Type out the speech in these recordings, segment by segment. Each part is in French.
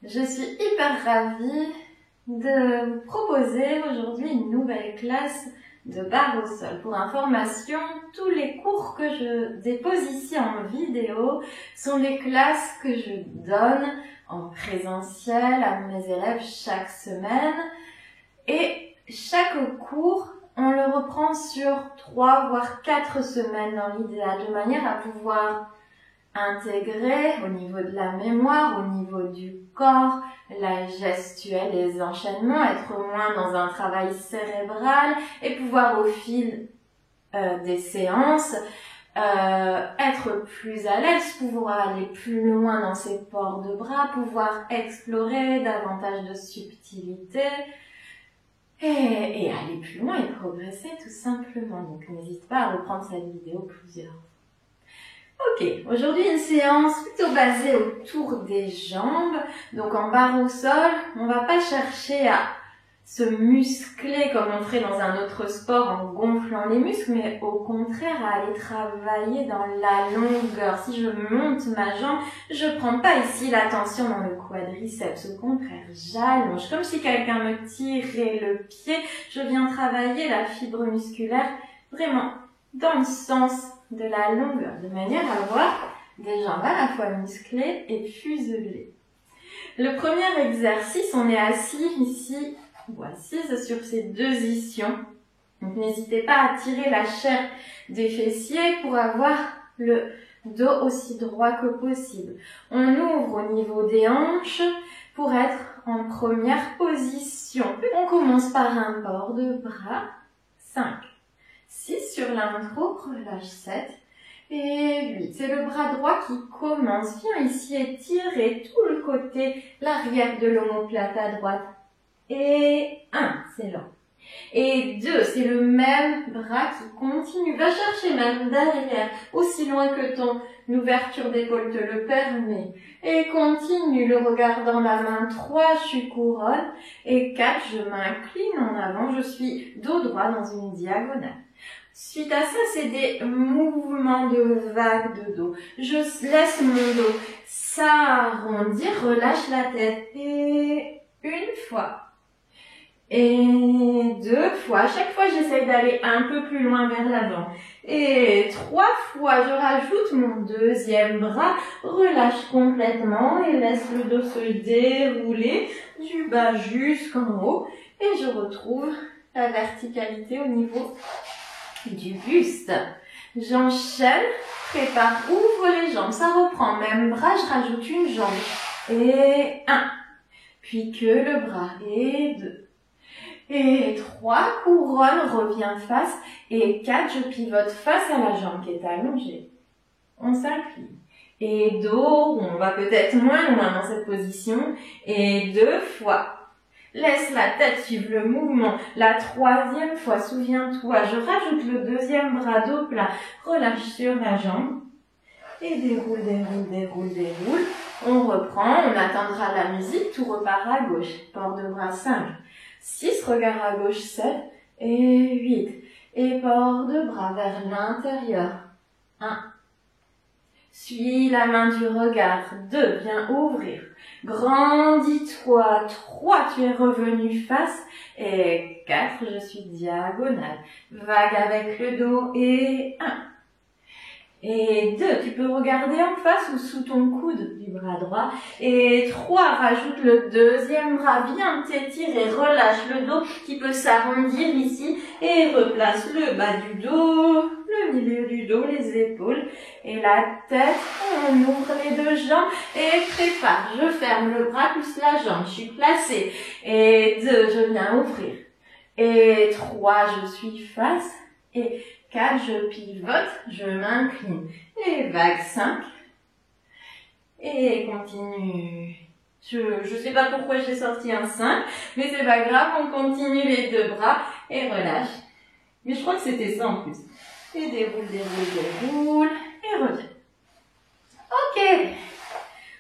Je suis hyper ravie de vous proposer aujourd'hui une nouvelle classe de barre au sol. Pour information, tous les cours que je dépose ici en vidéo sont les classes que je donne en présentiel à mes élèves chaque semaine. Et chaque cours, on le reprend sur 3 voire 4 semaines dans l'idéal, de manière à pouvoir intégrer au niveau de la mémoire, au niveau du corps, la gestuelle, les enchaînements, être moins dans un travail cérébral et pouvoir au fil des séances être plus à l'aise, pouvoir aller plus loin dans ses ports de bras, pouvoir explorer davantage de subtilité et aller plus loin et progresser tout simplement. Donc n'hésite pas à reprendre cette vidéo plusieurs fois. Ok, aujourd'hui une séance plutôt basée autour des jambes. Donc en barre au sol, on va pas chercher à se muscler comme on ferait dans un autre sport en gonflant les muscles, mais au contraire à aller travailler dans la longueur. Si je monte ma jambe, je prends pas ici la tension dans le quadriceps, au contraire, j'allonge. Comme si quelqu'un me tirait le pied, je viens travailler la fibre musculaire vraiment dans le sens de la longueur, de manière à avoir des jambes à la fois musclées et fuselées. Le premier exercice, on est assis ici ou assise sur ces deux ischions. Donc n'hésitez pas à tirer la chair des fessiers pour avoir le dos aussi droit que possible. On ouvre au niveau des hanches pour être en première position. On commence par un port de bras, 5. 6 sur l'intro, relâche 7 et 8. C'est le bras droit qui commence. Viens ici étirer tout le côté, l'arrière de l'omoplate à droite. Et 1, c'est lent. Et 2, c'est le même bras qui continue. Va chercher même derrière, aussi loin que ton ouverture d'épaule te le permet. Et continue le regard dans la main. 3, je couronne. Et 4, je m'incline en avant. Je suis dos droit dans une diagonale. Suite à ça, c'est des mouvements de vagues de dos. Je laisse mon dos s'arrondir, relâche la tête. Et 1 fois. Et 2 fois. À chaque fois, j'essaye d'aller un peu plus loin vers l'avant. Et 3 fois, je rajoute mon deuxième bras, relâche complètement et laisse le dos se dérouler du bas jusqu'en haut. Et je retrouve la verticalité au niveau du buste. J'enchaîne, prépare, ouvre les jambes, ça reprend, même bras, je rajoute une jambe. Et 1, puis que le bras, et 2. Et 3, couronne, reviens face. Et 4, je pivote face à la jambe qui est allongée. On s'incline. Et dos, on va peut-être moins loin dans cette position. Et 2 fois. Laisse la tête suivre le mouvement. La 3e fois, souviens-toi, je rajoute le deuxième bras dos plat. Relâche sur la jambe. Et déroule, déroule, déroule, déroule. On reprend, on attendra la musique, tout repart à gauche. Port de bras 5. 6, regard à gauche 7 et 8. Et port de bras vers l'intérieur. 1. Suis la main du regard. 2, viens ouvrir. Grandis-toi. 3, tu es revenu face. Et 4, je suis diagonale. Vague avec le dos. Et 1. Et 2, tu peux regarder en face ou sous ton coude du bras droit. Et 3, rajoute le deuxième bras. Viens t'étirer, relâche le dos qui peut s'arrondir ici. Et replace le bas du dos, le milieu du dos, les épaules et la tête. On ouvre les deux jambes et prépare. Je ferme le bras plus la jambe. Je suis placée. Et 2, je viens ouvrir. Et 3, je suis face. Et 4, je pivote, je m'incline. Et vague 5. Et continue. Je sais pas pourquoi j'ai sorti un 5, mais c'est pas grave, on continue les deux bras et relâche. Mais je crois que c'était ça en plus. Et déroule, déroule, déroule, et reviens. Ok.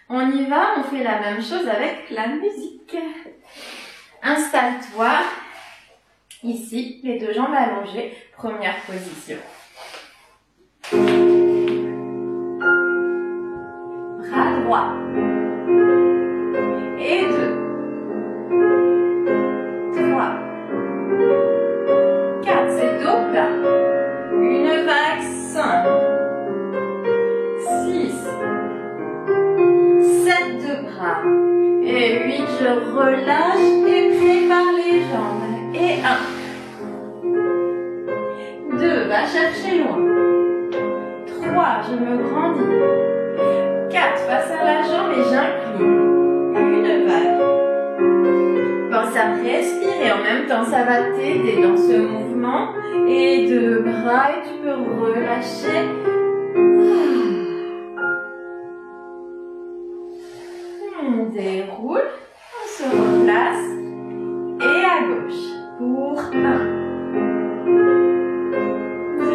On y va, on fait la même chose avec la musique. Installe-toi. Ici, les deux jambes allongées, première position. Bras droit. Et bras. Et 8, je relâche et prépare les jambes. Et 1. 2, va chercher loin. 3, je me grandis. 4, face à la jambe et j'incline. Une vague. Pense à respirer en même temps, ça va t'aider dans ce mouvement. Et 2 bras et tu peux relâcher. On déroule, on se replace. Et à gauche. Pour 1. 2.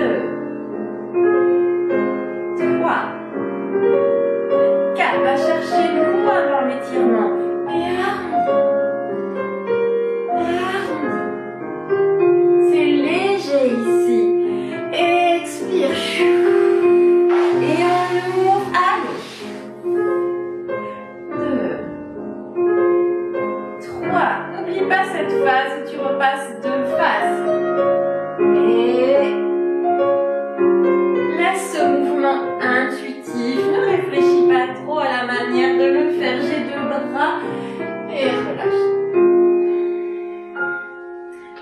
3. 4. Va chercher loin dans l'étirement. Et arrondis. C'est léger ici. Expire. Et on ouvre à gauche. 2. 3. N'oublie pas cette phase où tu repasses de face. Et laisse ce mouvement intuitif. Ne réfléchis pas trop à la manière de le faire. J'ai 2 bras. Et relâche.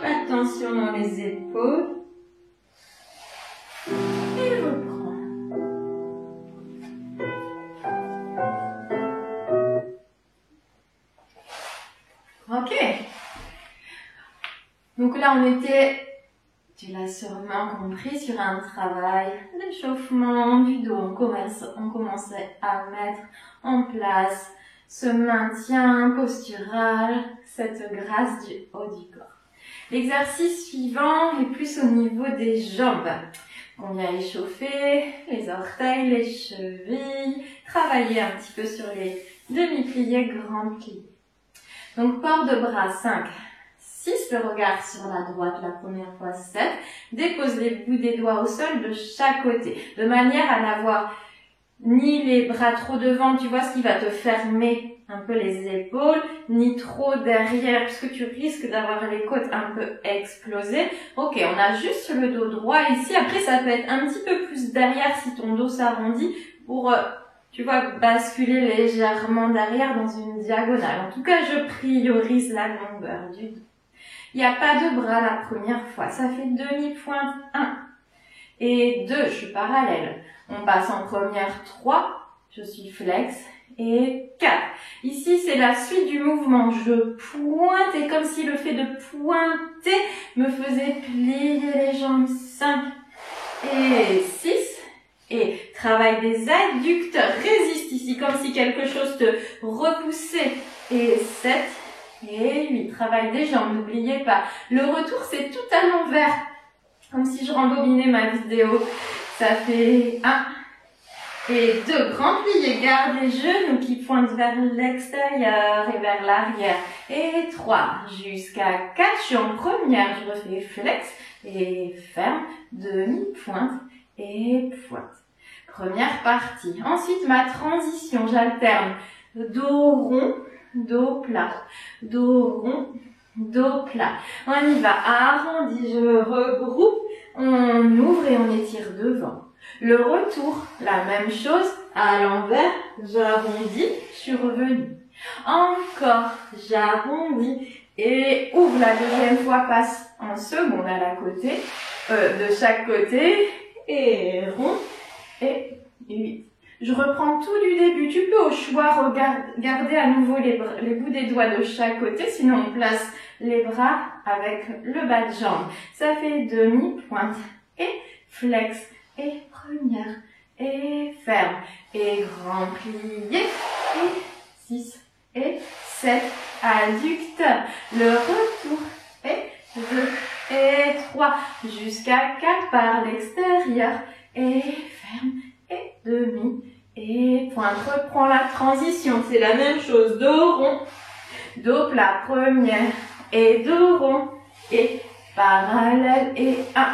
Attention dans les épaules. Et reprends. Ok. Donc là, on était, tu l'as sûrement compris, sur un travail d'échauffement du dos. On commençait à mettre en place ce maintien postural, cette grâce du haut du corps. L'exercice suivant est plus au niveau des jambes. On vient échauffer les orteils, les chevilles, travailler un petit peu sur les demi-pliés, grands pliés. Donc port de bras 5, 6, le regard sur la droite la première fois 7. Dépose les bouts des doigts au sol de chaque côté, de manière à n'avoir ni les bras trop devant, tu vois ce qui va te fermer un peu les épaules, ni trop derrière, puisque tu risques d'avoir les côtes un peu explosées. Ok, on a juste le dos droit ici. Après, ça peut être un petit peu plus derrière si ton dos s'arrondit pour, tu vois, basculer légèrement derrière dans une diagonale. En tout cas, je priorise la longueur du dos. Il n'y a pas de bras la première fois. Ça fait demi-pointe 1 et 2, je suis parallèle. On passe en première 3, je suis flex. Et 4. Ici, c'est la suite du mouvement. Je pointe et comme si le fait de pointer me faisait plier les jambes. 5 et 6. Et travail des adducteurs. Résiste ici comme si quelque chose te repoussait. Et 7 et 8. Travail des jambes, n'oubliez pas. Le retour, c'est tout à l'envers. Comme si je rembobinais ma vidéo. Ça fait 1. Et 2, grand plié, garde les genoux qui pointent vers l'extérieur et vers l'arrière. Et 3, jusqu'à 4, je suis en première, je refais flex et ferme, demi-pointe et pointe. Première partie. Ensuite, ma transition, j'alterne dos rond, dos plat, dos rond, dos plat. On y va, arrondi, je regroupe, on ouvre et on étire devant. Le retour, la même chose, à l'envers, j'arrondis, je suis revenue. Encore, j'arrondis et ouvre la deuxième fois, passe en seconde à la côté, de chaque côté, et rond, et 8. Je reprends tout du début. Tu peux au choix garder à nouveau les bouts des doigts de chaque côté, sinon on place les bras avec le bas de jambe. Ça fait demi-pointe et flex. Et première, et ferme, et grand plié, et 6, et 7, adducteur. Le retour, et 2, et 3, jusqu'à 4 par l'extérieur, et ferme, et demi, et pointe. Reprends la transition, c'est la même chose, dos rond, dos plat, première, et dos rond, et parallèle, et 1,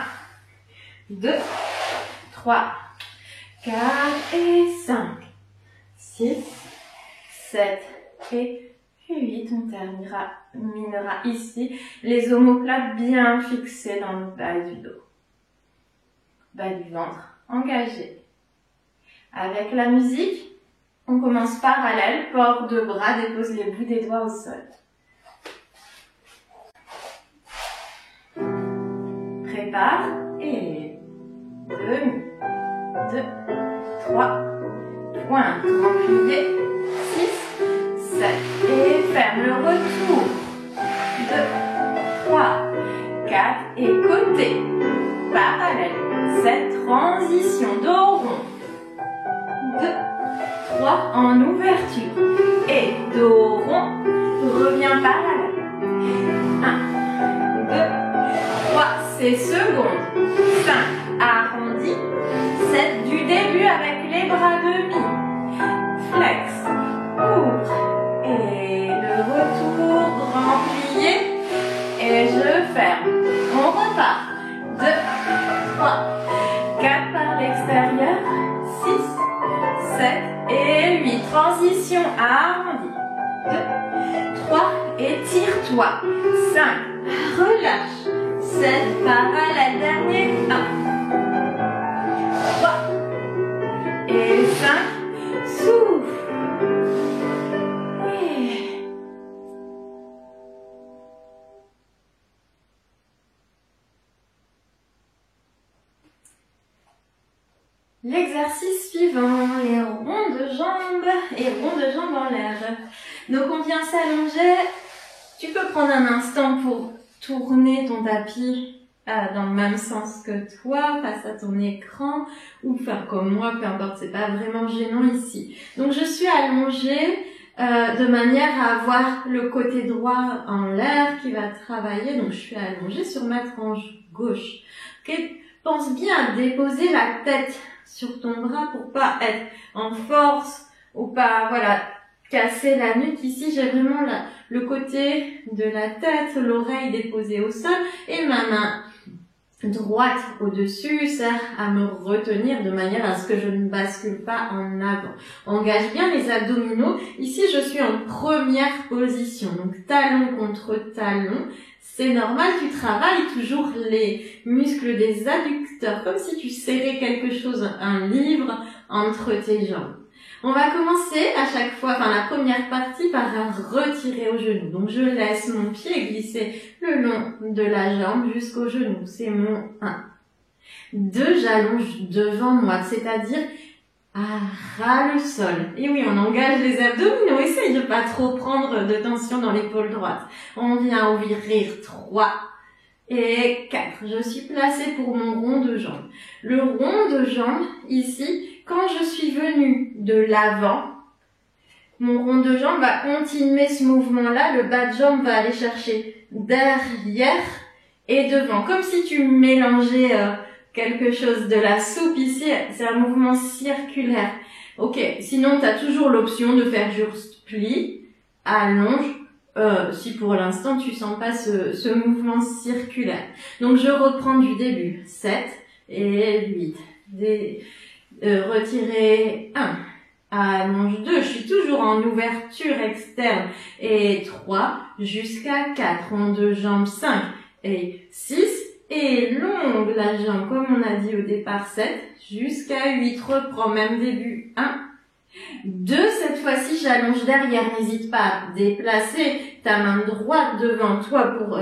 2, 3, 4 et 5, 6, 7 et 8. On terminera ici. Les omoplates bien fixés dans le bas du dos. Bas du ventre engagé. Avec la musique, On commence parallèle, port de bras, dépose les bouts des doigts au sol. Prépare et 2, 2, 3, pointe, replié, 6, 7 et ferme le retour. 2, 3, 4 et côté, parallèle, 7, transition, dos rond. 2, 3 en ouverture et dos rond, reviens parallèle. 1, 2, 3, c'est seconde. 5, arrondi. 7 du début avec les bras demi. Flex, ouvre et le retour, grand plié et je ferme. On repart. 2, 3, 4 par l'extérieur. 6, 7 et 8. Transition arrondie. 2, 3 et tire-toi. 5, relâche. 7, parallèle, dernier. 1, 3 et 5. Souffle. Et... l'exercice suivant, les ronds de jambes et ronds de jambes en l'air. Donc on vient s'allonger. Tu peux prendre un instant pour tourner ton tapis dans le même sens que toi, face à ton écran, ou faire comme moi, peu importe, c'est pas vraiment gênant ici. Donc je suis allongée de manière à avoir le côté droit en l'air qui va travailler. Donc je suis allongée sur ma tranche gauche. Okay. Pense bien à déposer la tête sur ton bras pour pas être en force ou pas, voilà, casser la nuque. Ici, j'ai vraiment le côté de la tête, l'oreille déposée au sol et ma main droite au-dessus sert à me retenir de manière à ce que je ne bascule pas en avant. Engage bien les abdominaux. Ici, je suis en première position, donc talon contre talon. C'est normal, tu travailles toujours les muscles des adducteurs, comme si tu serrais quelque chose, un livre, entre tes jambes. On va commencer à chaque fois, la première partie par un retirer au genou. Donc je laisse mon pied glisser le long de la jambe jusqu'au genou. C'est mon 1. 2, j'allonge devant moi, c'est-à-dire à ras le sol. Et oui, on engage les abdominaux. Essaye de pas trop prendre de tension dans l'épaule droite. On vient ouvrir 3 et 4. Je suis placée pour mon rond de jambe. Le rond de jambe, ici, quand je suis venue de l'avant, mon rond de jambe va continuer ce mouvement-là. Le bas de jambe va aller chercher derrière et devant. Comme si tu mélangeais quelque chose de la soupe ici. C'est un mouvement circulaire. Ok, sinon tu as toujours l'option de faire juste pli, allonge, si pour l'instant tu sens pas ce mouvement circulaire. Donc je reprends du début. 7 et 8. Retirer 1. Allonge 2. Je suis toujours en ouverture externe. Et 3 jusqu'à 4. Rond de jambe 5 et 6. Et longue la jambe, comme on a dit au départ, 7 jusqu'à 8. Reprends même début. 1. 2, cette fois-ci, j'allonge derrière. N'hésite pas à déplacer ta main droite devant toi pour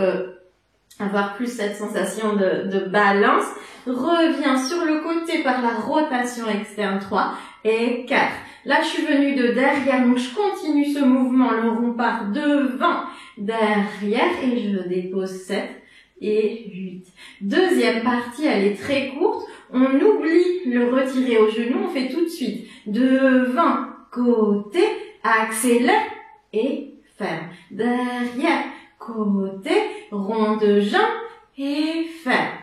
avoir plus cette sensation de balance. Reviens sur le côté par la rotation externe. 3 et 4. Là, je suis venue de derrière, donc je continue ce mouvement. Le rond part devant, derrière et je dépose 7 et 8. Deuxième partie, elle est très courte. On oublie le retirer au genou, on fait tout de suite. Devant, côté, accélère et ferme. Derrière, côté, rond de jambe et ferme.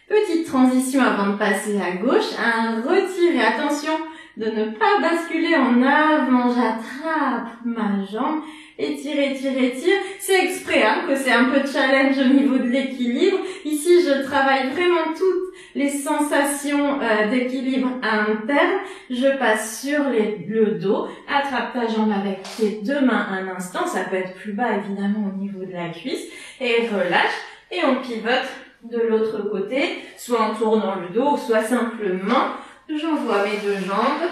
Petite transition avant de passer à gauche, un retiré. Attention de ne pas basculer en avant. J'attrape ma jambe. Étire, étire, étire. C'est exprès que c'est un peu challenge au niveau de l'équilibre. Ici, je travaille vraiment toutes les sensations d'équilibre interne. Je passe sur le dos. Attrape ta jambe avec tes deux mains un instant. Ça peut être plus bas, évidemment, au niveau de la cuisse. Et relâche. Et on pivote de l'autre côté, soit en tournant le dos, soit simplement, j'envoie mes deux jambes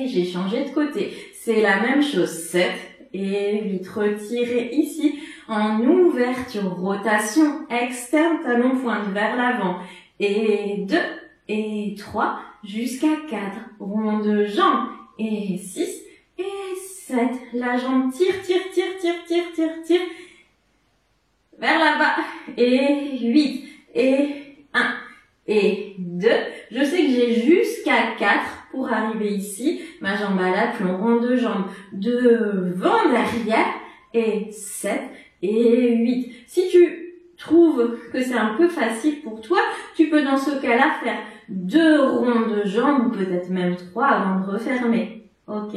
Et j'ai changé de côté. C'est la même chose. 7 et 8. Retirez ici en ouverture. Rotation externe, talon pointe vers l'avant. Et 2 et 3 jusqu'à 4. Rond de jambe. Et 6 et 7. La jambe tire vers là-bas. Et 8 et 1 et 2. Je sais que j'ai jusqu'à 4 pour arriver ici. Ma jambe à l'aplomb, rond de jambe devant, derrière. Et 7 et 8. Si tu trouves que c'est un peu facile pour toi, tu peux dans ce cas-là faire 2 ronds de jambes ou peut-être même 3 avant de refermer. Ok.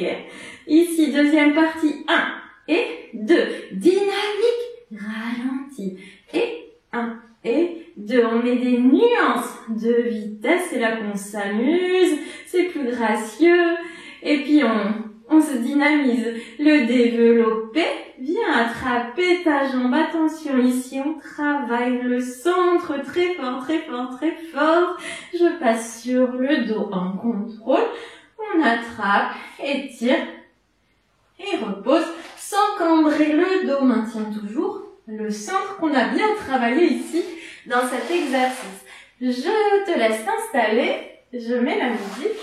Ici, deuxième partie. 1 et 2. Dynamique. Ralenti. Et 1 et 2. On met des nuances de vitesse. C'est là qu'on s'amuse. C'est plus gracieux. Et puis on se dynamise. Le développé. Viens attraper ta jambe. Attention, ici on travaille le centre très fort. Je passe sur le dos en contrôle. On attrape, étire et repose sans cambrer le dos. Maintient toujours le centre qu'on a bien travaillé ici dans cet exercice. Je te laisse t'installer. Je mets la musique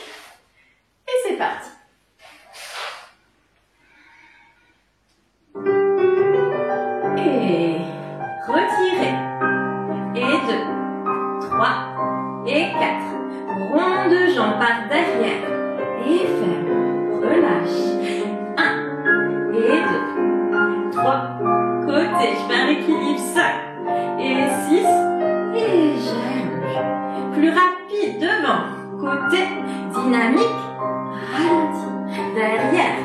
et c'est parti. Et retirez. Et 2, 3 et 4. Rond de jambe par derrière. Et ferme. Relâche. 1 et 2, 3. Côté. Je fais un équilibre. 5 et 6. Et j'allonge. Plus rapide devant. Côté. Dynamique. Ralenti. Derrière.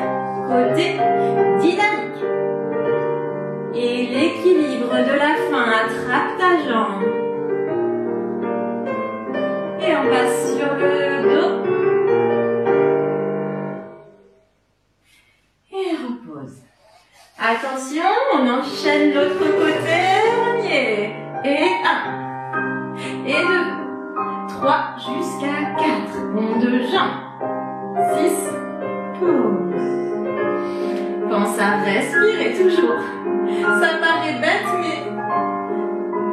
Côté. Dynamique. Et l'équilibre de la fin, attrape ta jambe. Et on passe sur le dos. Et repose. Attention, on enchaîne l'autre côté. On y est. Et 1. Et 2. 3 jusqu'à 4. Rond de jambe. 6. Pause. Pense à respirer toujours. Ça paraît bête, mais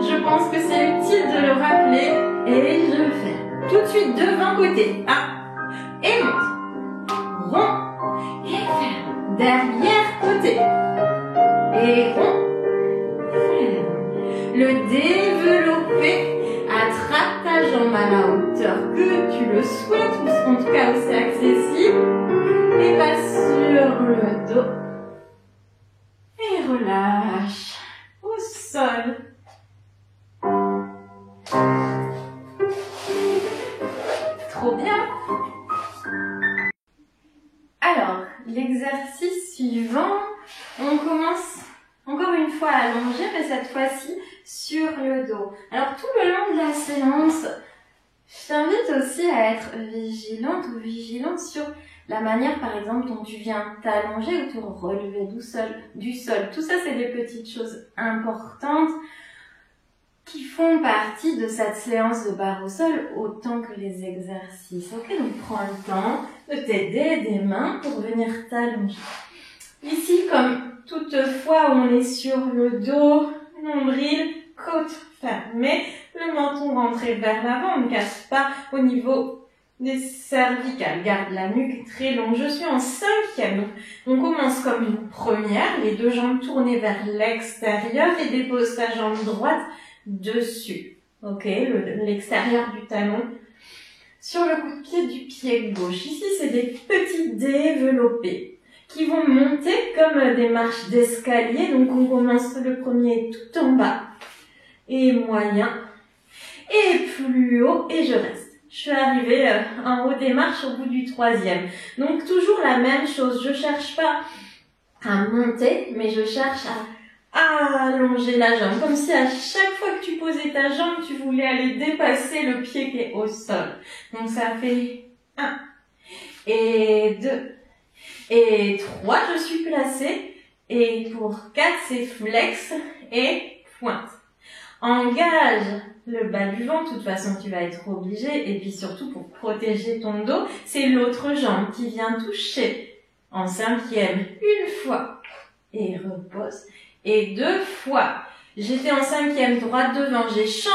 je pense que c'est utile de le rappeler. Et je fais tout de suite devant côté. 1. Et monte. Rond. Et ferme. Derrière côté. Et rond. Ferme. Le développer. Attrape ta jambe à la hauteur que tu le souhaites, ou en tout cas où c'est accessible. Et passe sur le dos. Et relâche au sol. Trop bien. Alors, l'exercice suivant, on commence encore une fois à allonger, mais cette fois-ci sur le dos. Alors, tout le long de la séance, je t'invite aussi à être vigilante ou vigilante sur la manière, par exemple, dont tu viens t'allonger ou te relever du sol. Tout ça, c'est des petites choses importantes qui font partie de cette séance de barre au sol autant que les exercices. Ok, donc prends le temps de t'aider des mains pour venir t'allonger. Ici, comme toute fois où on est sur le dos, nombril, côte fermée, le menton rentré vers l'avant, on ne casse pas au niveau des cervicales. Garde la nuque très longue. Je suis en 5e. Donc, on commence comme une première, les deux jambes tournées vers l'extérieur et dépose ta jambe droite dessus. Ok, l'extérieur du talon sur le coup de pied du pied gauche. Ici, c'est des petits développés qui vont monter comme des marches d'escalier. Donc, on commence le premier tout en bas et moyen et plus haut et je reste. Je suis arrivée en haut des marches au bout du 3e. Donc, toujours la même chose. Je cherche pas à monter, mais je cherche à allonger la jambe. Comme si à chaque fois que tu posais ta jambe, tu voulais aller dépasser le pied qui est au sol. Donc, ça fait 1 et 2 et 3. Je suis placée. Et pour 4, c'est flex et pointe. engage le bas du ventre. De toute façon, tu vas être obligé. Et puis surtout, pour protéger ton dos, c'est l'autre jambe qui vient toucher. En 5e, une fois. Et repose. Et 2 fois. J'étais en 5e, droite devant. J'échange.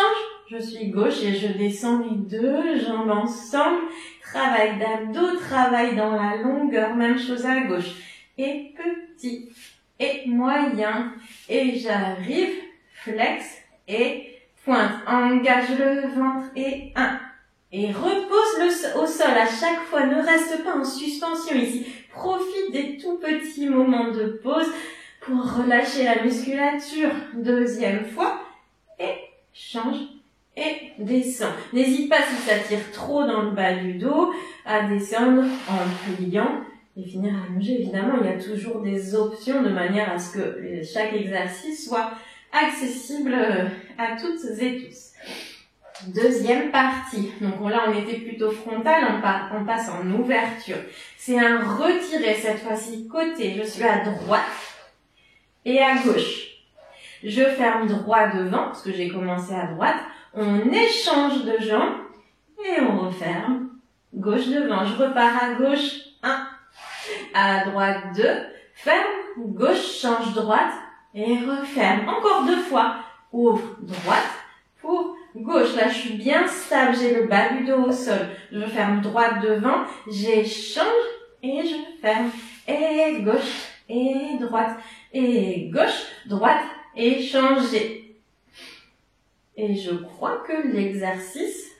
Je suis gauche et je descends les 2 jambes ensemble. Travail d'abdos, travail dans la longueur. Même chose à gauche. Et petit. Et moyen. Et j'arrive. Flex. Et pointe. Engage le ventre. Et 1. Et repose au sol à chaque fois. Ne reste pas en suspension ici. Profite des tout petits moments de pause pour relâcher la musculature. 2e fois. Et change. Et descend. N'hésite pas si ça tire trop dans le bas du dos à descendre en pliant et finir allongé. Évidemment, il y a toujours des options de manière à ce que chaque exercice soit accessible à toutes et tous. 2e partie. Donc là, on était plutôt frontal, on passe en ouverture. C'est un retiré cette fois-ci côté. Je suis à droite et à gauche. Je ferme droit devant parce que j'ai commencé à droite. On échange de jambes et on referme. Gauche devant. Je repars à gauche. 1. À droite 2. Ferme. Gauche, change droite et referme. Encore 2 fois. Ouvre droite pour gauche. Là, je suis bien stable. J'ai le bas du dos au sol. Je ferme droite devant. J'échange et je ferme. Et gauche et droite. Et gauche, droite et changer. Et je crois que l'exercice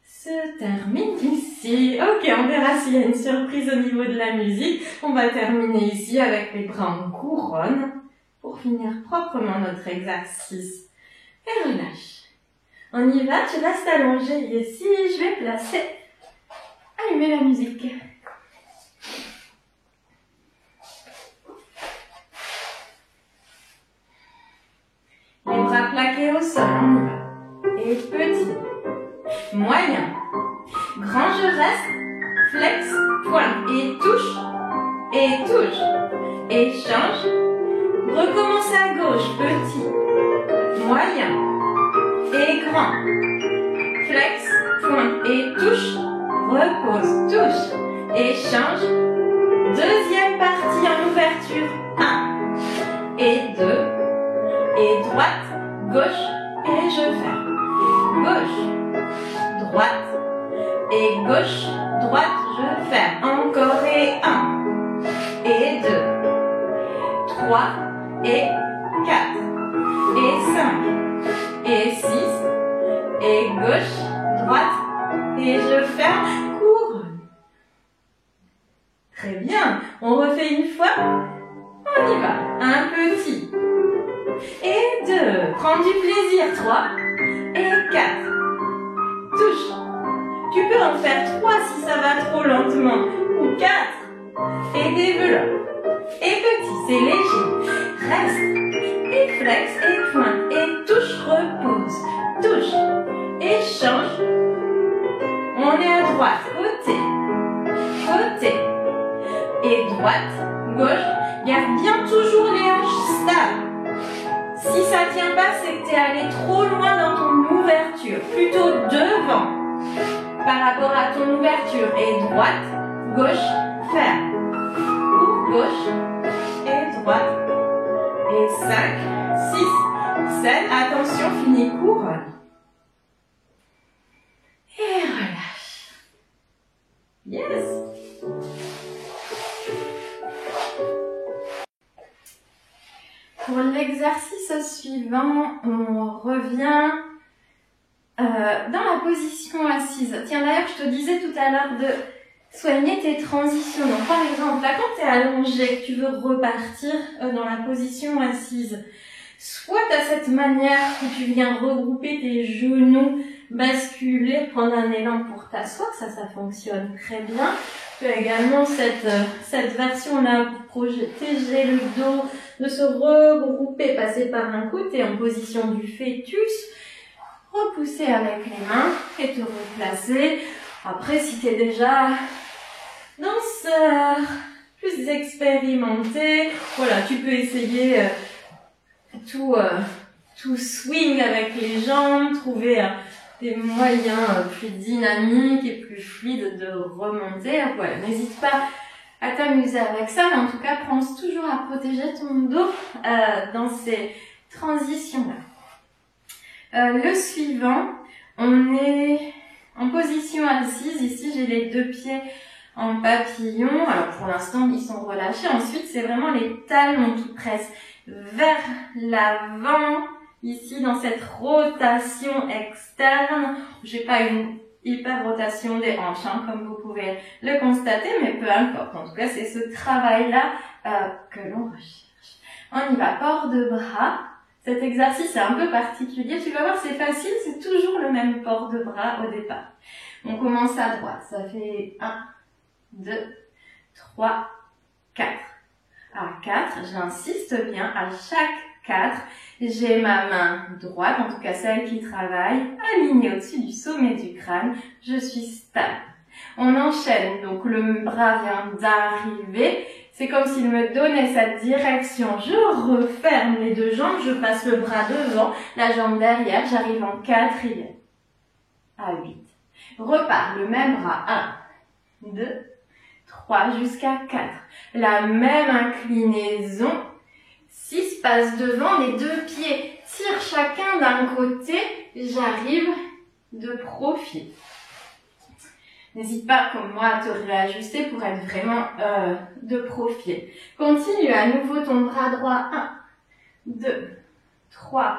se termine ici. Ok, on verra s'il y a une surprise au niveau de la musique. On va terminer ici avec les bras en couronne pour finir proprement notre exercice. Et relâche. On y va, tu restes allongé ici. Je vais placer, allumer la musique. Les bras plaqués au sol, on y va. Et petit, moyen, grand je reste, flex, pointe, et touche, et change. Recommence à gauche, petit, moyen, et grand, flex, pointe, et touche, repose, touche, et change. 2e partie en ouverture, 1 et 2. Et droite, gauche, et je ferme. Gauche, droite, et gauche, droite, je ferme. Encore et 1, et 2, 3, et 4, et 5, et 6, et gauche, droite, et je ferme. Couronne. Très bien. On refait une fois. On y va. Un petit. Et 2, prends du plaisir, 3, et 4, touche. Tu peux en faire 3 si ça va trop lentement, ou 4, et développe. Et petit, c'est léger, reste, et flex, et pointe, et touche, repose, touche, et change. On est à droite, côté, et droite, gauche, garde bien toujours les hanches stables. Si ça tient pas, c'est que tu es allé trop loin dans ton ouverture. Plutôt devant par rapport à ton ouverture. Et droite, gauche, ferme. Ou gauche et droite. Et 5, 6, 7. Attention, finis couronne. Et relâche. Yes. Pour l'exercice suivant, on revient dans la position assise. Tiens, d'ailleurs, je te disais tout à l'heure de soigner tes transitions. Donc, par exemple, là, quand tu es allongé, que tu veux repartir dans la position assise, soit tu as cette manière où tu viens regrouper tes genoux, basculer, prendre un élan pour t'asseoir, ça fonctionne très bien. Tu as également cette version-là pour protéger le dos, de se regrouper, passer par un côté en position du fœtus, repousser avec les mains et te replacer. Après, si tu es déjà danseur, plus expérimenté, voilà, tu peux essayer tout tout swing avec les jambes, trouver des moyens plus dynamiques et plus fluides de remonter. Voilà, n'hésite pas à t'amuser avec ça, mais en tout cas, pense toujours à protéger ton dos dans ces transitions-là. Le suivant, on est en position assise. Ici, j'ai les deux pieds en papillon. Alors, pour l'instant, ils sont relâchés. Ensuite, c'est vraiment les talons qui pressent vers l'avant. Ici, dans cette rotation externe, j'ai pas une hyper rotation des hanches, hein, comme vous pouvez le constater, mais peu importe. En tout cas, c'est ce travail-là que l'on recherche. On y va, port de bras. Cet exercice est un peu particulier. Tu vas voir, c'est facile, c'est toujours le même port de bras au départ. On commence à droite. Ça fait 1, 2, 3, 4. À 4, j'insiste bien, à chaque 4, j'ai ma main droite, en tout cas celle qui travaille, alignée au-dessus du sommet du crâne. Je suis stable. On enchaîne, donc le bras vient d'arriver. C'est comme s'il me donnait cette direction. Je referme les deux jambes, je passe le bras devant, la jambe derrière, j'arrive en quatrième. À 8. Repars, le même bras. 1, 2, 3, jusqu'à 4. La même inclinaison. 6, passe devant, les deux pieds tirent chacun d'un côté, j'arrive de profil. N'hésite pas, comme moi, à te réajuster pour être vraiment de profil. Continue à nouveau ton bras droit. 1, 2, 3,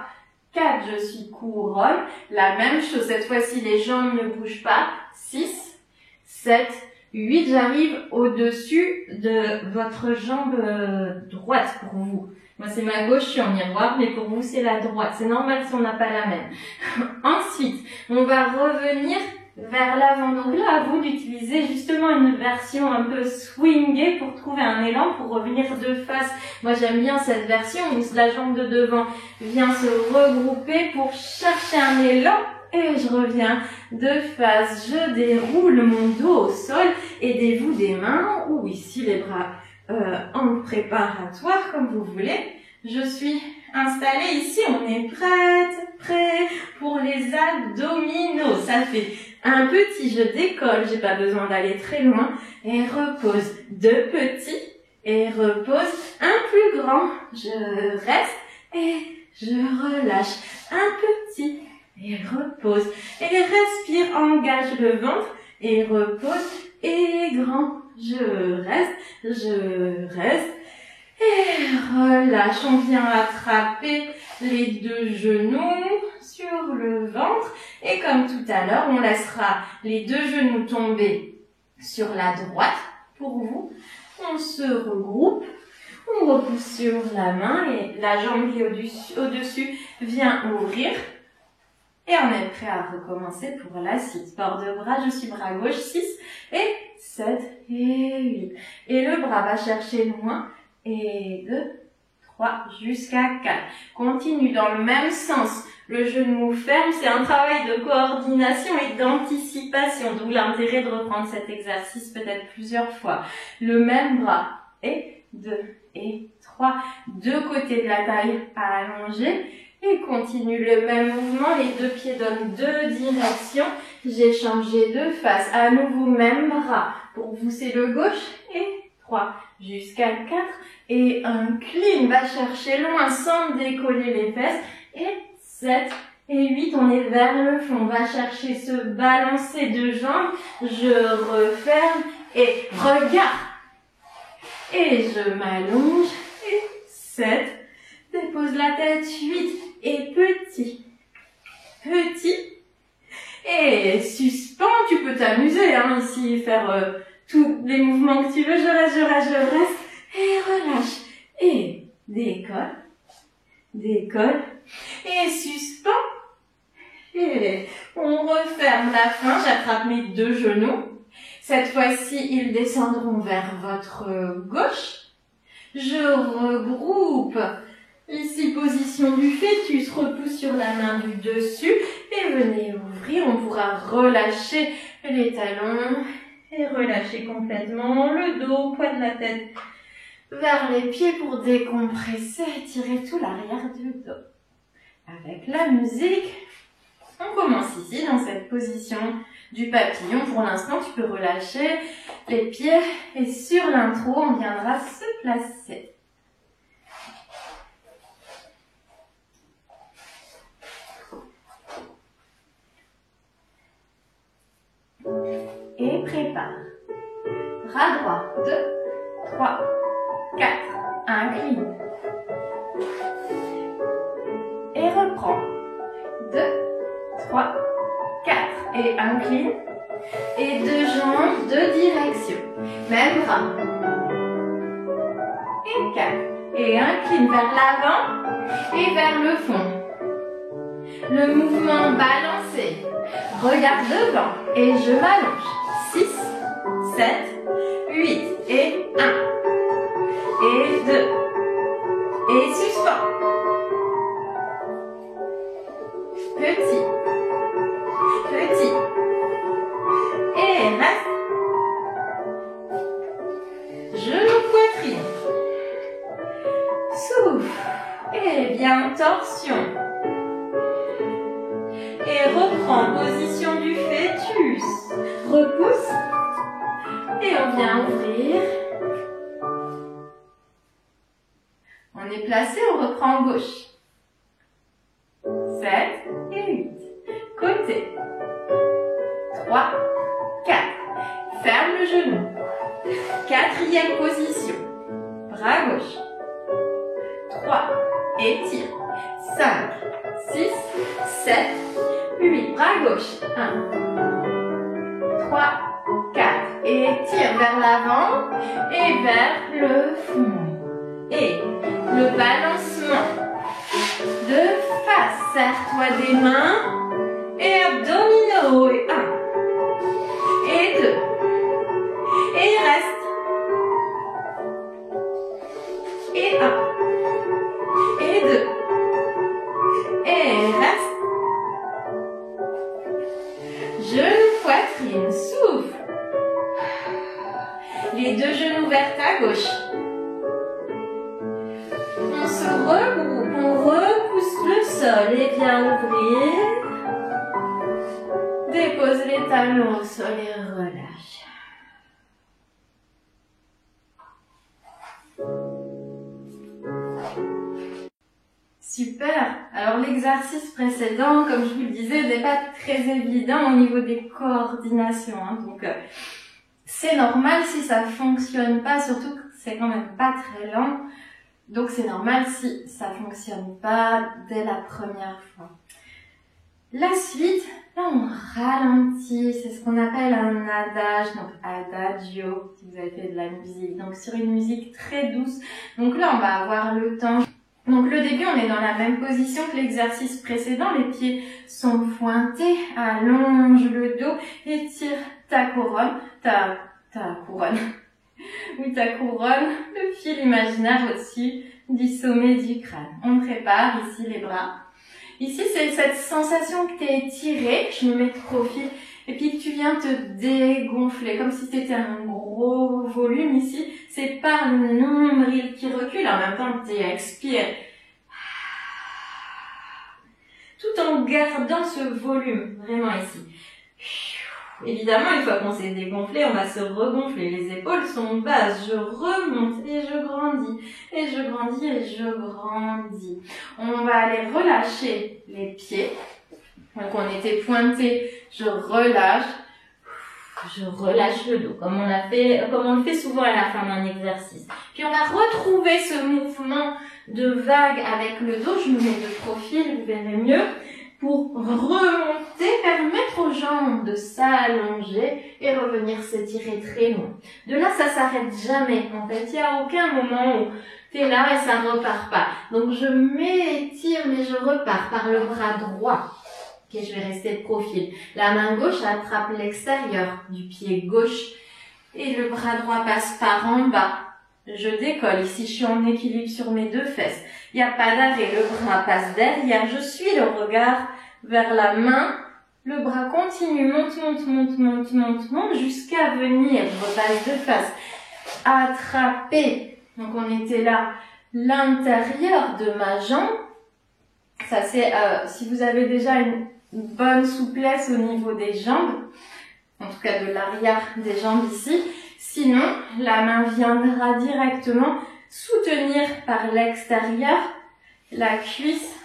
4, je suis couronne. La même chose, cette fois-ci, les jambes ne bougent pas. 6, 7, 8, j'arrive au-dessus de votre jambe droite pour vous. Moi, c'est ma gauche, je suis en miroir, mais pour vous, c'est la droite. C'est normal si on n'a pas la même. Ensuite, on va revenir vers l'avant. Donc là, à vous d'utiliser justement une version un peu swingée pour trouver un élan, pour revenir de face. Moi, j'aime bien cette version où la jambe de devant vient se regrouper pour chercher un élan. Et je reviens de face. Je déroule mon dos au sol. Aidez-vous des mains ou ici les bras en préparatoire, comme vous voulez. Je suis installée ici, on est prêt pour les abdominaux. Ça fait un petit, je décolle, j'ai pas besoin d'aller très loin. Et repose, deux petits, et repose, un plus grand. Je reste et je relâche, un petit, et repose. Et respire, engage le ventre, et repose, et grand. Je reste, et relâche. On vient attraper les deux genoux sur le ventre. Et comme tout à l'heure, on laissera les deux genoux tomber sur la droite pour vous. On se regroupe, on repousse sur la main et la jambe qui est au-dessus vient ouvrir. Et on est prêt à recommencer pour la suite. Port de bras, je suis bras gauche, 6 et 7 et 8. Et le bras va chercher loin. Et 2, 3, jusqu'à 4. Continue dans le même sens. Le genou ferme, c'est un travail de coordination et d'anticipation. D'où l'intérêt de reprendre cet exercice peut-être plusieurs fois. Le même bras. Et 2 et 3. Deux côtés de la taille à allonger. Et continue le même mouvement, les deux pieds donnent deux directions. J'ai changé de face. À nouveau, même bras. Pour vous, c'est le gauche. Et 3 jusqu'à 4. Et incline, va chercher loin sans décoller les fesses. Et 7 et 8, on est vers le fond. On va chercher se balancer de jambes. Je referme et regarde. Et je m'allonge. Et 7. Dépose la tête, 8 et petit, et suspends, tu peux t'amuser hein, ici, faire tous les mouvements que tu veux, je reste, et relâche, et décolle, et suspends, et on referme la fin, j'attrape mes deux genoux, cette fois-ci ils descendront vers votre gauche, je regroupe. Ici, position du fœtus, repousse sur la main du dessus et venez ouvrir. On pourra relâcher les talons et relâcher complètement le dos, poids de la tête vers les pieds pour décompresser et tirer tout l'arrière du dos. avec la musique. On commence ici dans cette position du papillon. Pour l'instant, tu peux relâcher les pieds et sur l'intro, on viendra se placer. Et prépare. Bras droit. 2, 3, 4. Incline. Et reprends. 2, 3, 4. Et incline. Et deux jambes, deux directions. Même bras. Et 4. Et incline vers l'avant et vers le fond. Le mouvement balancé. Regarde devant et je m'allonge. 6, 7, 8 et 1. Et 2. Et suspends. Petit. Petit. Et reste. Genou, poitrine. Souffle. Et bien torsion. Et reprends position du fœtus. Repousse. Et on vient ouvrir. On est placé, on reprend gauche. 7 et 8. Côté. 3, 4. Ferme le genou. 4e position. Bras gauche. 3. Étire. 5, 6, 7, 8. Bras gauche. 1, 3, 4. Et tire vers l'avant et vers le fond. Et le balancement de face. Serre-toi des mains et abdominaux. Et 1. Et 2. Et reste. Et 1. Et 2. Et reste. Genou, poitrine, souffle. Les deux genoux vers ta gauche. On se regroupe, on repousse le sol et vient ouvrir. Dépose les talons au sol et relâche. Super. Alors l'exercice précédent, comme je vous le disais, n'est pas très évident au niveau des coordinations. Donc c'est normal si ça fonctionne pas, surtout que c'est quand même pas très lent. Donc c'est normal si ça fonctionne pas dès la première fois. La suite, là on ralentit, c'est ce qu'on appelle un adage, donc adagio, si vous avez fait de la musique. Donc sur une musique très douce. Donc là on va avoir le temps. Donc le début, on est dans la même position que l'exercice précédent. Les pieds sont pointés, allonge le dos, étire ta couronne, ta couronne. Oui, ta couronne, le fil imaginaire au-dessus du sommet du crâne. On prépare ici les bras. Ici, c'est cette sensation que tu es étiré, je me mets de profil, et puis que tu viens te dégonfler, comme si c'était un gros volume ici. C'est pas le nombril qui recule, en même temps tu expires. Tout en gardant ce volume, vraiment ici. Évidemment, une fois qu'on s'est dégonflé, on va se regonfler. Les épaules sont basses. Je remonte et je grandis. Et je grandis et je grandis. On va aller relâcher les pieds. Donc on était pointé, je relâche le dos, comme on le fait souvent à la fin d'un exercice. Puis on va retrouver ce mouvement de vague avec le dos. Je me mets de profil, vous verrez mieux, pour remonter, permettre aux jambes de s'allonger et revenir s'étirer très loin. De là, ça s'arrête jamais. En fait, il n'y a aucun moment où tu es là et ça ne repart pas. Donc je m'étire, mais je repars par le bras droit. Ok, je vais rester de profil. La main gauche attrape l'extérieur du pied gauche et le bras droit passe par en bas. Je décolle. Ici, je suis en équilibre sur mes deux fesses. Il n'y a pas d'arrêt. Le bras passe derrière. Je suis le regard vers la main. Le bras continue, monte jusqu'à venir. Je repasse de face. Attraper. Donc, on était là. L'intérieur de ma jambe. Ça c'est si vous avez déjà une bonne souplesse au niveau des jambes, en tout cas de l'arrière des jambes ici. Sinon, la main viendra directement soutenir par l'extérieur la cuisse.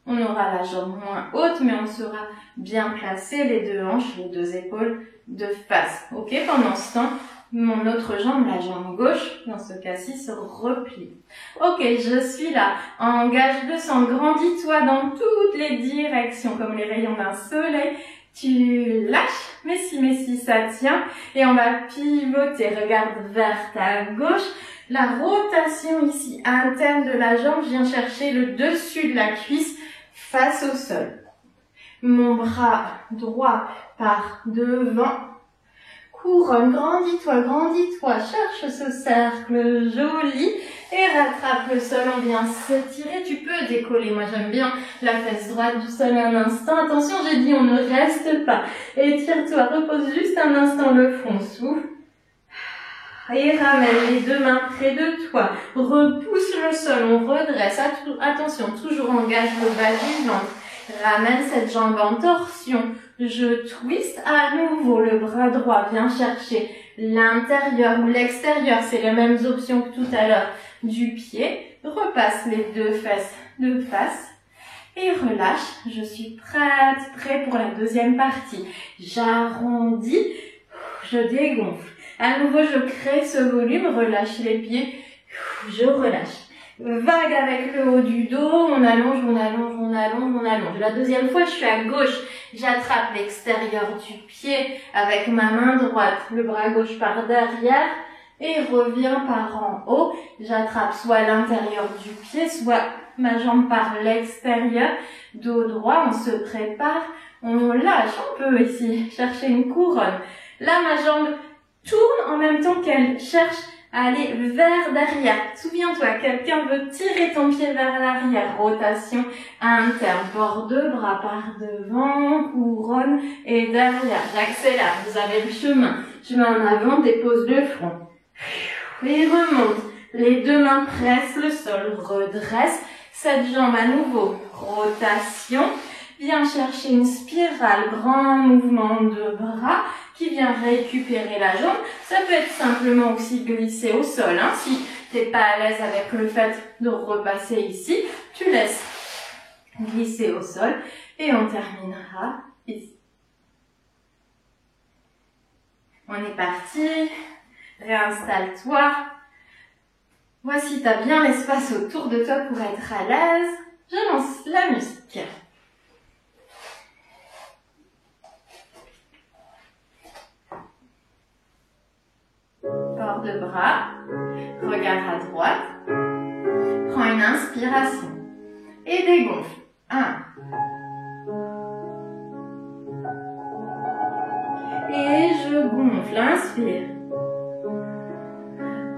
On aura la jambe moins haute, mais on sera bien placé, les deux hanches, les deux épaules de face. Ok, pendant ce temps, mon autre jambe, la jambe gauche, dans ce cas-ci, se replie. Ok, je suis là. Engage le sang, grandis-toi dans toutes les directions, comme les rayons d'un soleil. Tu lâches, mais si ça tient. Et on va pivoter, regarde vers ta gauche. La rotation ici interne de la jambe vient chercher le dessus de la cuisse face au sol. Mon bras droit part devant. Couronne, grandis-toi, cherche ce cercle joli et rattrape le sol, on vient s'étirer, tu peux décoller, moi j'aime bien la fesse droite du sol un instant, attention j'ai dit on ne reste pas, étire-toi, repose juste un instant le front, souffle, et ramène les deux mains près de toi, repousse le sol, on redresse, attention, toujours engage le bas du ventre, ramène cette jambe en torsion, je twist à nouveau, le bras droit vient chercher l'intérieur ou l'extérieur, c'est les mêmes options que tout à l'heure du pied, repasse les deux fesses de face et relâche, je suis prêt pour la deuxième partie, j'arrondis, je dégonfle, à nouveau je crée ce volume, relâche les pieds, je relâche. Vague avec le haut du dos, on allonge. La deuxième fois, je suis à gauche. J'attrape l'extérieur du pied avec ma main droite. Le bras gauche par derrière et revient par en haut. J'attrape soit l'intérieur du pied, soit ma jambe par l'extérieur. Dos droit, on se prépare. On lâche, on peut ici chercher une couronne. Là, ma jambe tourne en même temps qu'elle cherche à aller vers derrière. Souviens-toi, quelqu'un veut tirer ton pied vers l'arrière. Rotation interne, bord de bras par devant, couronne et derrière. J'accélère, vous avez le chemin. Je mets en avant, dépose le front. Et remonte. Les deux mains pressent le sol, redresse. Cette jambe à nouveau, rotation. Viens chercher une spirale, grand mouvement de bras qui vient récupérer la jambe. Ça peut être simplement aussi glisser au sol. Hein. Si tu n'es pas à l'aise avec le fait de repasser ici, tu laisses glisser au sol et on terminera ici. On est parti. Réinstalle-toi. Voici, tu as bien l'espace autour de toi pour être à l'aise. Je lance la musique. Port de bras, regarde à droite, prends une inspiration et dégonfle. 1. Et je gonfle, inspire.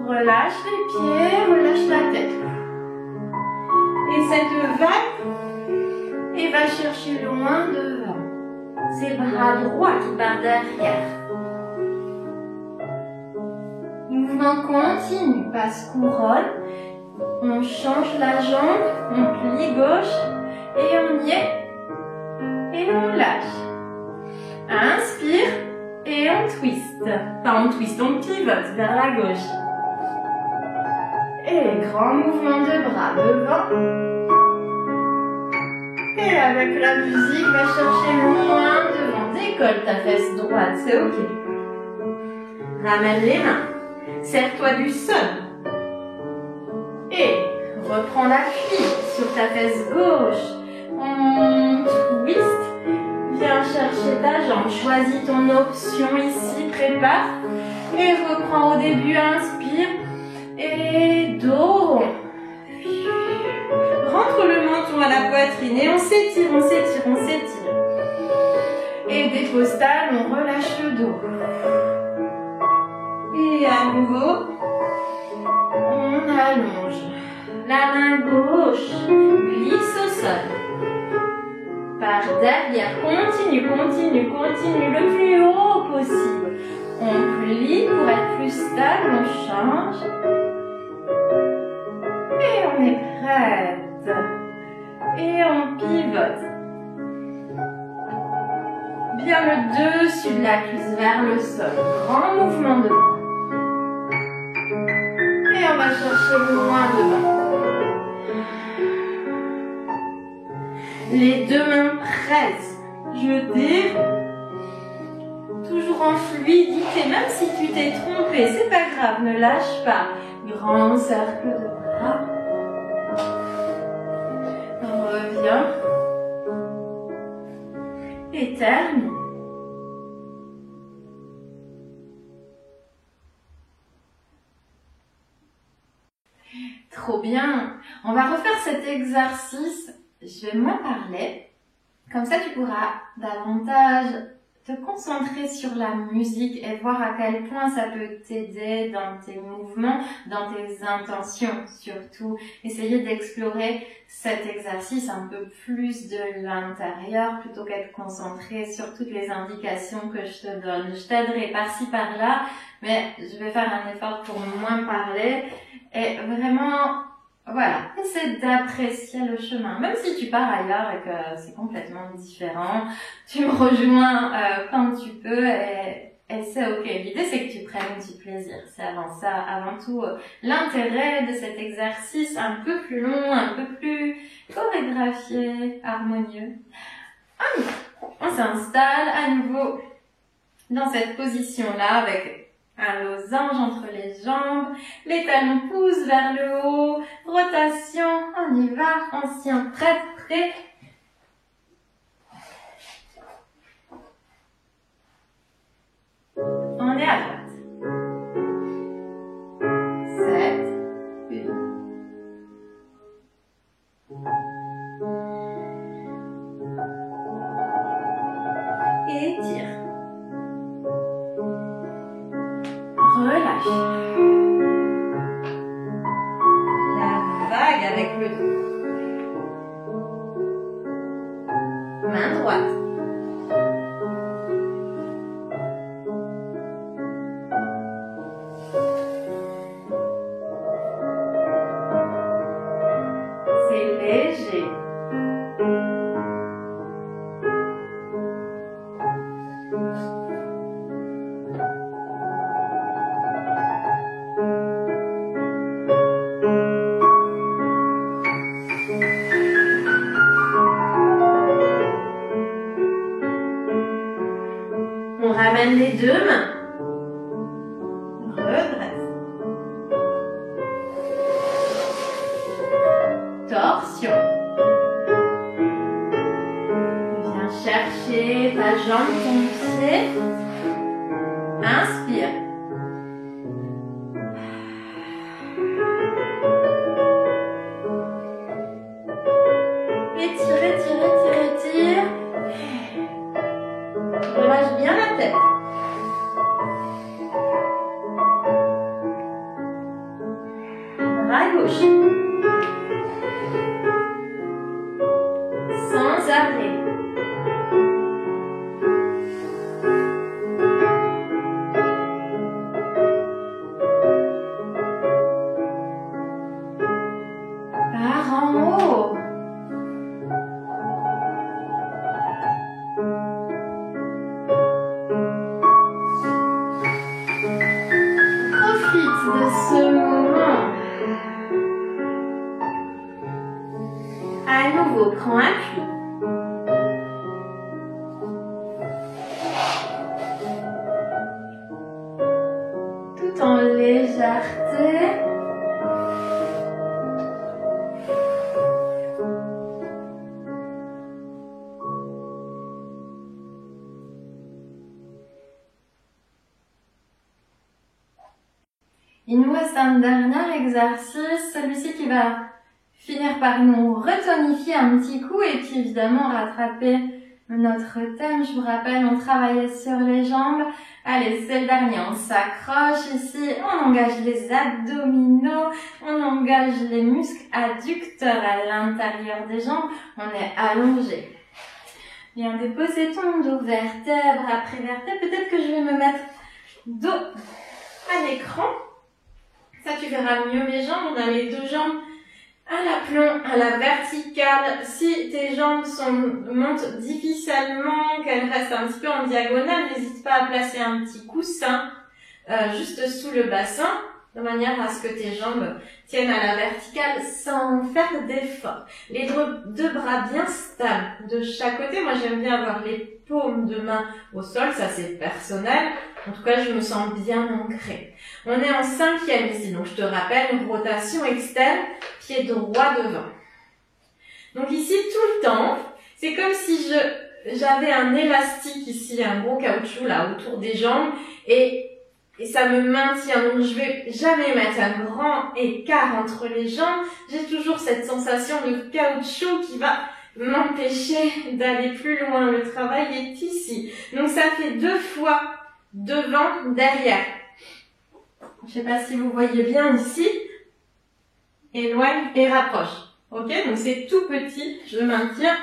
Relâche les pieds, relâche la tête. Et cette vague, et va chercher loin devant. C'est le bras droit qui part derrière. Mouvement continue, passe couronne, on change la jambe, on plie gauche et on y est et on lâche. Inspire et on twist. Enfin on twist, on pivote vers la gauche. Et grand mouvement de bras devant. Et avec la musique, va chercher loin devant. Décolle ta fesse droite, c'est ok. Ramène les mains. Serre-toi du sol. Et reprends l'appui sur ta fesse gauche. On twist. Viens chercher ta jambe. Choisis ton option ici. Prépare. Et reprends au début. Inspire. Et dos. Rentre le menton à la poitrine. Et on s'étire, on s'étire, on s'étire. Et dépose talon. On relâche le dos. Et à nouveau, on allonge. La main gauche glisse au sol. Par derrière, continue le plus haut possible. On plie pour être plus stable, on change. Et on est prête. Et on pivote. Bien le dessus de la cuisse vers le sol. Grand mouvement de bras. Et on va chercher loin de bas. Les deux mains prêtes. Jeter. Toujours en fluidité. Même si tu t'es trompé, c'est pas grave. Ne lâche pas. Grand cercle de bras. Reviens. Et termine. Trop bien. On va refaire cet exercice. Je vais moins parler. Comme ça, tu pourras davantage te concentrer sur la musique et voir à quel point ça peut t'aider dans tes mouvements, dans tes intentions surtout. Essayer d'explorer cet exercice un peu plus de l'intérieur plutôt qu'être concentré sur toutes les indications que je te donne. Je t'aiderai par-ci par-là, mais je vais faire un effort pour moins parler et vraiment... Voilà, essaie d'apprécier le chemin. Même si tu pars ailleurs et que c'est complètement différent, tu me rejoins quand tu peux et c'est ok. L'idée, c'est que tu prennes du plaisir. C'est avant tout l'intérêt de cet exercice un peu plus long, un peu plus chorégraphié, harmonieux. On s'installe à nouveau dans cette position-là avec un losange entre les jambes, les talons poussent vers le haut, rotation, on y va, on s'y prêt. On est à droite. 7, 8. Et tire. Relâche. La vague avec le dos. Main droite. C'est léger. On ramène les deux mains. Redresse. Torsion. Viens chercher ta jambe, ton pied. Inspire. Étire, étire, étire, étire. Relâche bien la tête. Bras gauche. Sans arrêt. Par en haut. Profite de ce moment. À nouveau, prends appui. Tout en légèreté. Il nous reste un dernier exercice, celui-ci qui va finir par nous retonifier un petit coup et puis évidemment rattraper notre thème. Je vous rappelle, on travaillait sur les jambes. Allez, c'est le dernier. On s'accroche ici, on engage les abdominaux, on engage les muscles adducteurs à l'intérieur des jambes. On est allongé. Bien, déposez ton dos vertèbre après vertèbre. Peut-être que je vais me mettre dos à l'écran. Ça, tu verras mieux mes jambes. On a les deux jambes à l'aplomb, à la verticale. Si tes jambes montent difficilement, qu'elles restent un petit peu en diagonale, n'hésite pas à placer un petit coussin juste sous le bassin, de manière à ce que tes jambes tiennent à la verticale sans faire d'effort. Les deux bras bien stables de chaque côté. Moi, j'aime bien avoir les paumes de main au sol, ça c'est personnel. En tout cas, je me sens bien ancrée. On est en 5e ici, donc je te rappelle, une rotation externe, pied droit devant. Donc ici, tout le temps, c'est comme si j'avais un élastique ici, un gros caoutchouc là autour des jambes, et ça me maintient. Donc je vais jamais mettre un grand écart entre les jambes. J'ai toujours cette sensation de caoutchouc qui va m'empêcher d'aller plus loin. Le travail est ici. Donc ça fait 2 fois devant, derrière. Je sais pas si vous voyez bien ici. Éloigne et rapproche. Ok, donc c'est tout petit. Je maintiens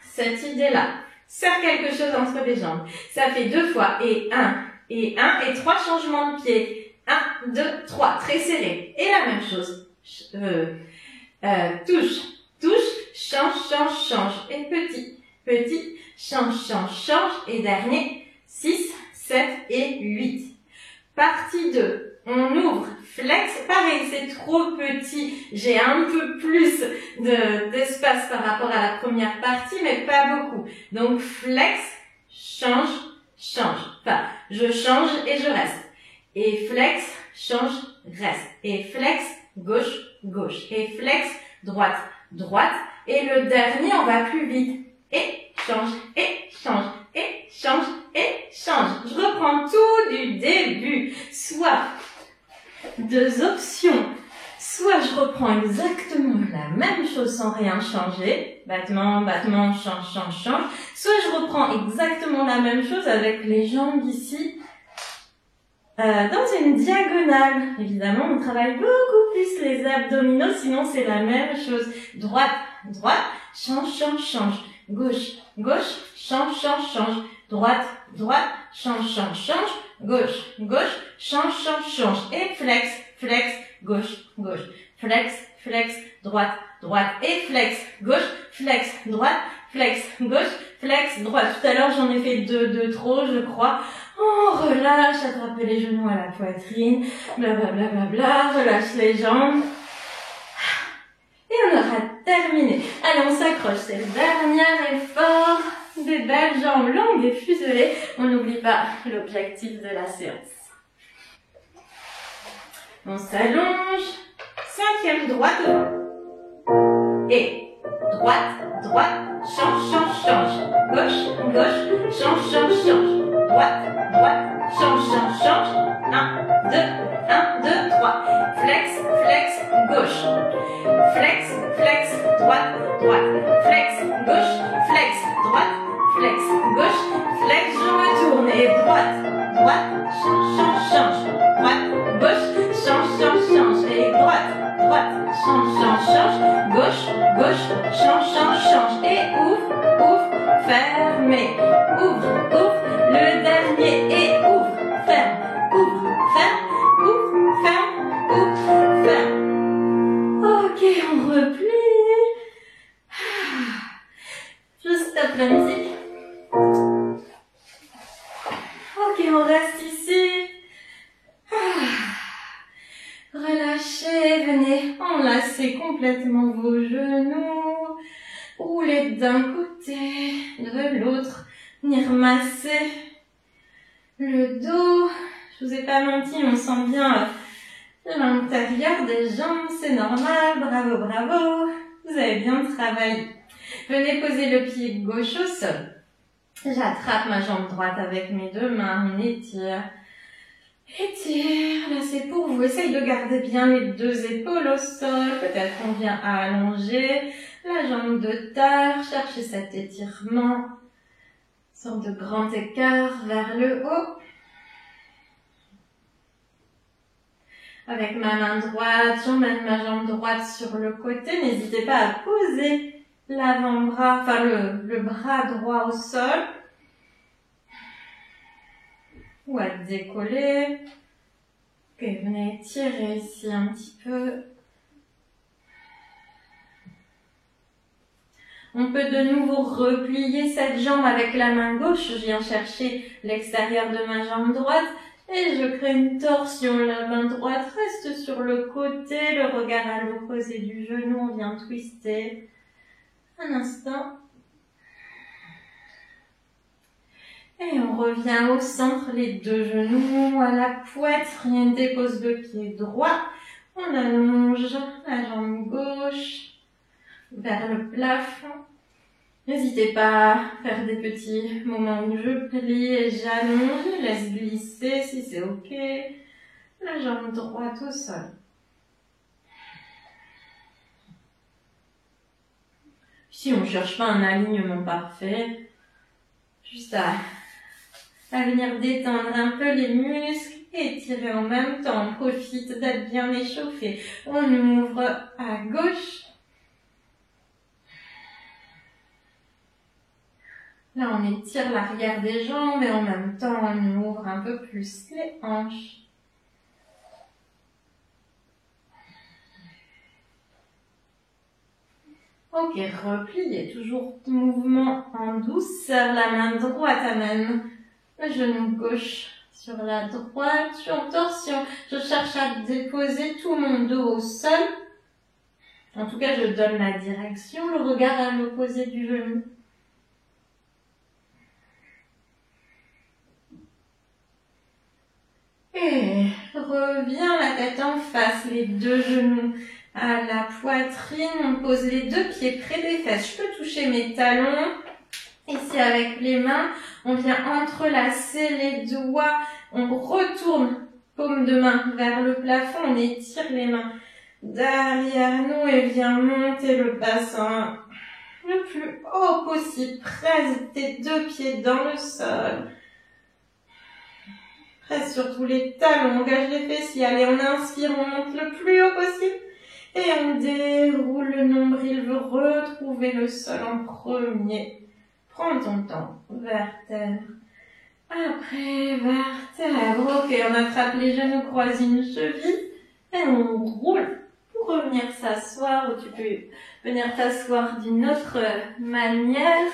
cette idée-là. Serre quelque chose entre les jambes. Ça fait 2 fois. Et 1, et 1, et 3 changements de pied. 1, 2, 3. Très serré. Et la même chose. Touche, touche, change, change, change. Et petit, petit, change, change, change. Et dernier, 6, 7 et 8. Partie 2. On ouvre, flex. Pareil, c'est trop petit. J'ai un peu plus d'espace par rapport à la première partie, mais pas beaucoup. Donc, flex, change, change. Enfin, je change et je reste. Et flex, change, reste. Et flex, gauche, gauche. Et flex, droite, droite. Et le dernier, on va plus vite. Et change, et change, et change, et change. Je reprends tout du début. Soit 2 options. Soit je reprends exactement la même chose sans rien changer. Battement, battement, change, change, change. Soit je reprends exactement la même chose avec les jambes ici. Dans une diagonale. Évidemment, on travaille beaucoup plus les abdominaux, sinon c'est la même chose. Droite, droite, change, change, change. Gauche, gauche, change, change, change. Droite, droite, change, change, change. Gauche, gauche, change, change, change. Et flex, flex, gauche, gauche. Flex, flex, droite, droite. Et flex, gauche, flex, droite, flex, gauche, flex, droite. Tout à l'heure, j'en ai fait 2 trop, je crois. On relâche, attrapez les genoux à la poitrine. Blablabla, bla, bla, bla, relâche les jambes. Et on aura terminé. Allez, on s'accroche. C'est le dernier effort. Des belles jambes longues et fuselées. On n'oublie pas l'objectif de la séance. On s'allonge. 5e droite devant. Et droite, droite, change, change, change. Gauche, gauche, change, change, change. Droite, droite, change, change, change. 1, 2, 1, 2, 3. Flex, flex, gauche. Flex, flex, droite, droite. Flex, gauche, flex, droite, flex, gauche, flex, je me tourne. Et droite, droite, change, change, change. Droite, gauche, change, change, change. Et droite, droite, change, change, change. Gauche, gauche, change, change, change. Et ouvre, ouvre, fermez. Ouvre, ouvre, le dernier. Et ouvre, ferme, ouvre, ferme, ouvre, ferme, ouvre, ferme. Ok, on replie. Je stoppe la musique. Ok, on reste ici. Relâchez, venez enlacer complètement vos genoux. Roulez d'un côté, de l'autre. Venez remasser le dos. Je vous ai pas menti, on sent bien l'intérieur des jambes, c'est normal. Bravo, bravo. Vous avez bien travaillé. Venez poser le pied gauche au sol. J'attrape ma jambe droite avec mes 2 mains. On étire. Étire. Là, c'est pour vous. Essaye de garder bien les 2 épaules au sol. Peut-être qu'on vient à allonger la jambe de terre. Cherchez cet étirement. Une sorte de grand écart vers le haut. Avec ma main droite, j'emmène ma jambe droite sur le côté. N'hésitez pas à poser l'avant-bras, enfin le bras droit au sol. Ou à décoller. Ok, venez étirer ici un petit peu. On peut de nouveau replier cette jambe avec la main gauche. Je viens chercher l'extérieur de ma jambe droite et je crée une torsion. La main droite reste sur le côté, le regard à l'opposé du genou. On vient twister. Un instant. Et on revient au centre, les deux genoux à la poitrine. Dépose le pied droit. On allonge la jambe gauche vers le plafond. N'hésitez pas à faire des petits moments où je plie et j'allonge, je laisse glisser si c'est ok. La jambe droite au sol. Ici, on ne cherche pas un alignement parfait, juste à venir détendre un peu les muscles et étirer en même temps. On profite d'être bien échauffé. On ouvre à gauche. Là, on étire l'arrière des jambes et en même temps, on ouvre un peu plus les hanches. Ok, repliez, toujours mouvement en douceur. La main droite amène le genou gauche sur la droite. Je suis en torsion. Je cherche à déposer tout mon dos au sol. En tout cas, je donne la direction, le regard à l'opposé du genou. Et reviens la tête en face, les deux genoux à la poitrine. On pose les deux pieds près des fesses. Je peux toucher mes talons. Ici avec les mains, on vient entrelacer les doigts. On retourne paume de main vers le plafond. On étire les mains derrière nous et vient monter le bassin le plus haut possible. Presse tes deux pieds dans le sol. Presse sur tous les talons, engage les fessiers. Allez, on inspire, on monte le plus haut possible. Et on déroule le nombril, veut retrouver le sol en premier. Prends ton temps, vertèbre. Après, vertèbre. Ok, on attrape les genoux, croise une cheville. Et on roule pour revenir s'asseoir. Ou tu peux venir t'asseoir d'une autre manière.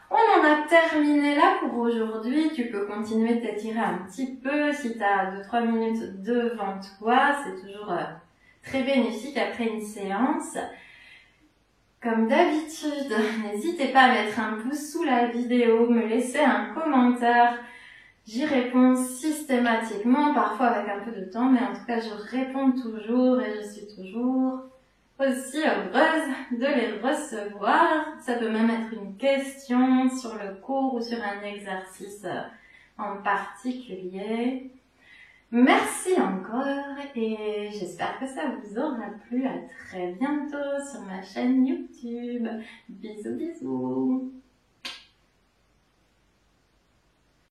On en a terminé là pour aujourd'hui. Tu peux continuer de t'étirer un petit peu si tu as 2-3 minutes devant toi. C'est toujours très bénéfique après une séance. Comme d'habitude, n'hésitez pas à mettre un pouce sous la vidéo, me laisser un commentaire. J'y réponds systématiquement, parfois avec un peu de temps, mais en tout cas je réponds toujours et je suis toujours aussi heureuse de les recevoir. Ça peut même être une question sur le cours ou sur un exercice en particulier. Merci encore et j'espère que ça vous aura plu. À très bientôt sur ma chaîne YouTube. Bisous bisous.